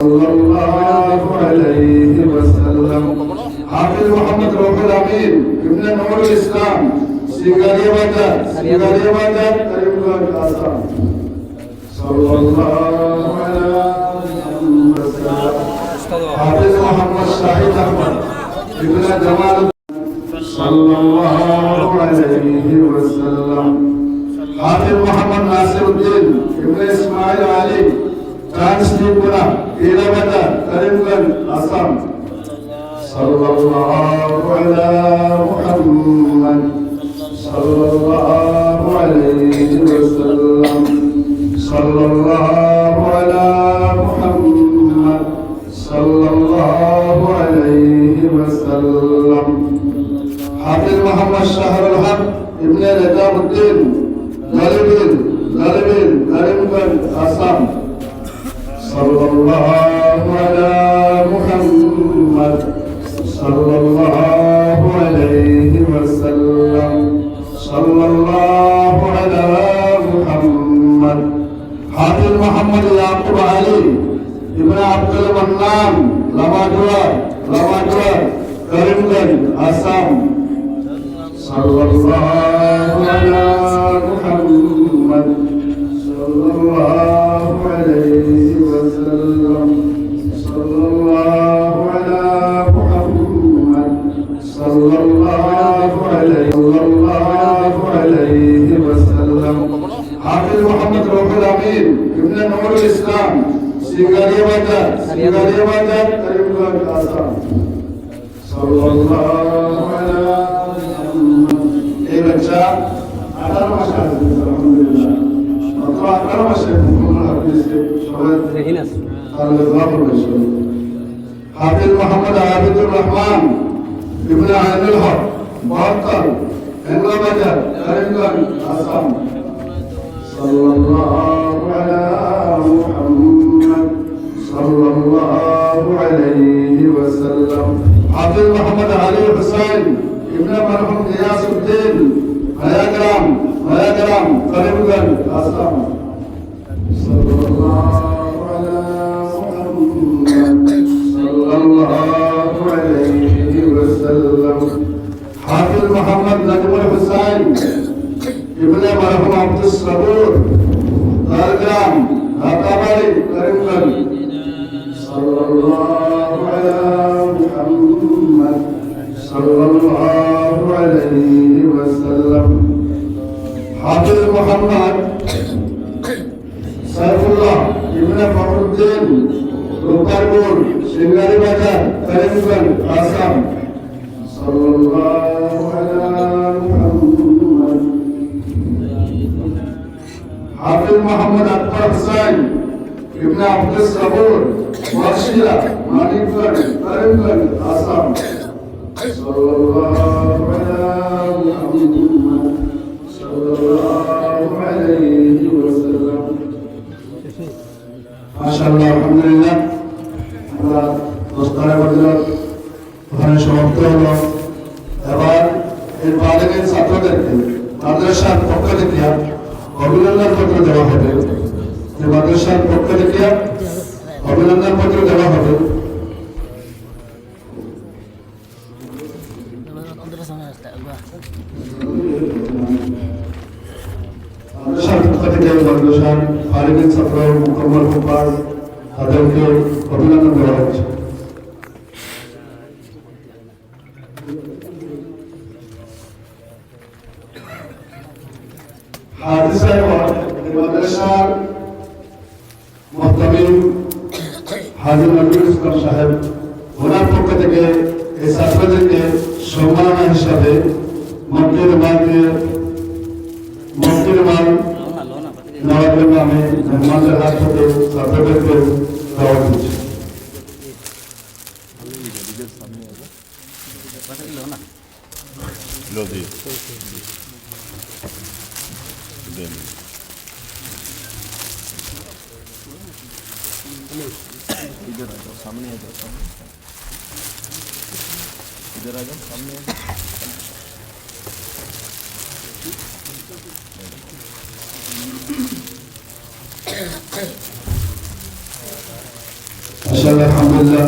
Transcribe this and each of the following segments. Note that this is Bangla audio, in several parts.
sallallahu alayhi wa sallam. Hafiz Muhammad Rauful Amin Ibn Nurul Islam Singaria Bazar Karimganj Assam. Sallallahu alayhi wa sallam. Hafiz Muhammad Shahid Ahmad Ibn Jamal sallallahu alayhi wa sallam. Hafiz Muhammad Nasiruddin Ibn Ismail Ali Transnipura Irabada Karimganj Assam. Sallallahu ala Muhammad sallallahu alayhi wa sallam. Sallallahu ala Muhammad sallallahu alayhi wa sallam. Hafiz Muhammad Shahrul Haq Ibn Rajabuddin Galibin Karimganj Assam. Sallallahu ala Muhammad sallallahu alayhi wa sallam. Sallallahu ala Muhammad. Hafiz Muhammad Yaqub Ali Ibn Abdul Mannan Lamadwar Karimganj Assam. Sallallahu ala Muhammad sallallahu alayhi wa sallam. Sallallahu ala Muhammad sallallahu alayhi wa sallam. Hafiz Muhammad Rauful Amin Ibn Nurul Islam Singaria Bazar Karimganj Assam. Sallallahu ala এই বাচ্চা 18 মাস আছে আলহামদুলিল্লাহ মাত্র 18 মাসে মুখমুখি হাফিজকে সবাই দেখি না তাহলে দোয়া করবেন সবাই হাফিজ মোহাম্মদ আবিদুর রহমান ইবনে আইনুল হক মুআত্তাল হেমলা বাজার কারিমগঞ্জ আসাম সাল্লাল্লাহু আলা মুহাম্মদ সাল্লাল্লাহু আলাইহি ওয়াসাল্লাম হাফিজ মোহাম্মদ আলী হুসাইন ইবনে মরহুম গিয়াসউদ্দিন মায়াগ্রাম করিমগঞ্জ আসাম সাল্লাল্লাহু আলা মুহাম্মদ সাল্লাল্লাহু আলাইহি ওয়াসাল্লাম হাফিজ মোহাম্মদ নাজমুল হুসাইন ইবনে মরহুম আব্দুস সবুর দারগ্রাম ঢাকাবাড়ি করিমগঞ্জ সাল্লাল্লাহু আলা Muhammad sallallahu alayhi wa sallam. Hafiz Muhammad Saifullah Ibn Fakhruddin Ruparpur Singari Bazar Karimganj Assam. Sallallahu ala Muhammad. Hafiz Muhammad Akbar Hussain Ibn Abdus Sabur Washila Manikganj Karimganj Assam. sallallahu ala Muhammad sallallahu alayhi wa sallam. মাশাআল্লাহ আলহামদুলিল্লাহ আমরা দোস্তানা বদলত ওখানে সমাপ্ত হলো। এবার এর বালিগের ছাত্রদেরকে মাদ্রাসার পক্ষ থেকে অভিনন্দন পত্র দেওয়া হবে। যে মাদ্রাসার পক্ষ থেকে অভিনন্দন পত্র দেওয়া হবে। মাদ্রাসার বালিগের ছাত্র মুকম্মল হুফাজ তাদেরকে অভিনন্দন দেওয়া হচ্ছে। মাদ্রাসার মুহতামিম হাজী নজরুল ইসলাম সাহেব ওনার পক্ষ থেকে এই ছাত্রদেরকে সম্মাননা হিসাবে মন্ত্রীর মাল নেওয়ার জন্য আমি মেহমানদের হাত থেকে ছাত্রদেরকে দেওয়া দিচ্ছি। सामने आ जाओ, इधर आ जाओ, सामने आ जाओ। মাশাআল্লাহ, আলহামদুলিল্লাহ।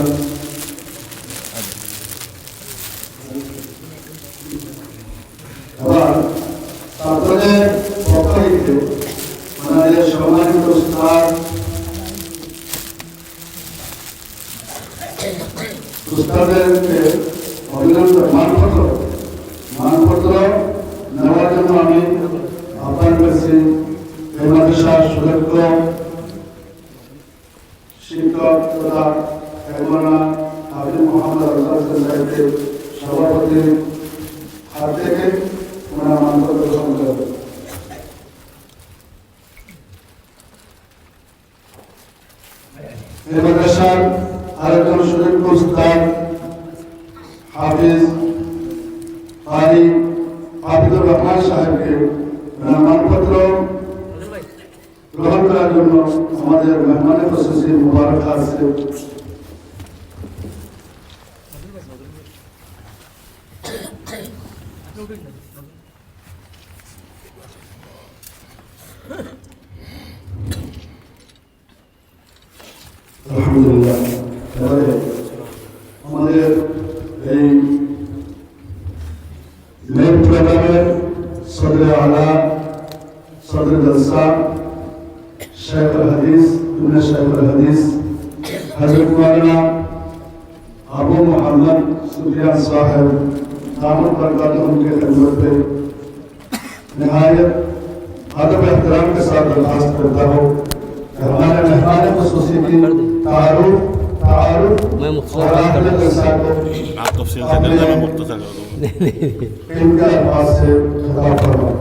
এবার ছাত্রদের পক্ষ থেকে আমাদের সম্মানিত উস্তাদদেরকে অভিনন্দন মানপত্র নেওয়ার জন্য আমি আহ্বান করছি এই মাদ্রাসার সুদক্ষ শিক্ষক তথা মৌলানা হাফিজ মোহাম্মদ আজহার হোসেন সাহেবকে সভাপতির হাত থেকে ওনার মানপত্র গ্রহণ করবেন। এই মাদ্রাসার আরেকজন সুদক্ষ উস্তাদ হাফিজ হাফিজুর রহমান সাহেবকে মানপত্র গ্রহণ করার জন্য আমাদের মেহমানের খুশুসি মুবারক আছে। আলহামদুলিল্লাহ। এবারে আমাদের এই মেন প্রোগ্রামের সদরে আলা সদর জলসা शेख हदीस हजरत मौलाना अबू मोहम्मद सुफियान साहब दामद बरकातुहू उनके खिदमत पे निहायत अदब एहतराम के साथ दरख्वास्त करता हूँ कि हमारे मेहमान खुसूसी की तारुफ आप तफसील से करना, मैं मुख्तसर कर दूँ। इनके अल्फाज से खिताब फरमाओ।